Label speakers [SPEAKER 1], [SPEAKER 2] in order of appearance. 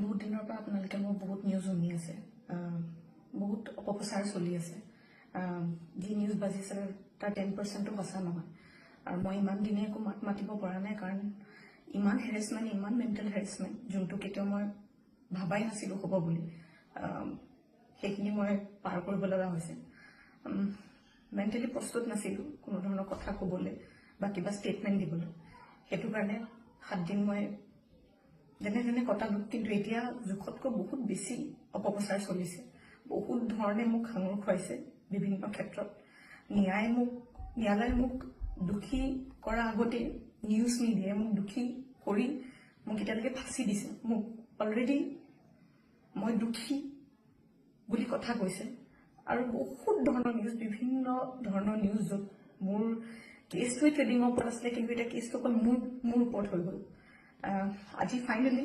[SPEAKER 1] বহুত দিনৰ পৰা আপোনালোকে মোৰ বহুত নিউজ শুনি আছে, বহুত অপপ্ৰচাৰ চলি আছে। যি নিউজ বাজিছে তাৰ 10%ও সঁচা নহয়। আৰু মই ইমান দিনে একো মাত মাতিব পৰা নাই, কাৰণ ইমান হেৰেছমেণ্ট, ইমান মেণ্টেল হেৰেছমেণ্ট, যোনটো কেতিয়াও মই ভাবাই নাছিলোঁ হ'ব বুলি, সেইখিনি মই পাৰ কৰিব লগা হৈছে। মেণ্টেলি প্ৰস্তুত নাছিলোঁ কোনো ধৰণৰ কথা ক'বলৈ বা কিবা ষ্টেটমেণ্ট দিবলৈ। সেইটো কাৰণে 7 দিন মই যেনে যেনে কটালোঁ, কিন্তু এতিয়া জোখতকৈ বহুত বেছি অপপ্ৰচাৰ চলিছে। বহুত ধৰণে মোক সাঙুৰ খুৱাইছে বিভিন্ন ক্ষেত্ৰত। ন্যায়ালয়ে মোক দোষী কৰাৰ আগতে নিউজ মিডিয়াই মোক দোষী কৰি মোক এতিয়ালৈকে ফাঁচি দিছে। মোক অলৰেডি মই দোষী বুলি কথা কৈছে, আৰু বহুত ধৰণৰ নিউজ, বিভিন্ন ধৰণৰ নিউজ, য'ত মোৰ কেছটোৱে ট্ৰেডিঙৰ ওপৰত আছিলে, কিন্তু এতিয়া কেছটো অকল মোৰ ওপৰত হৈ গ'ল। আজি ফাইনেলি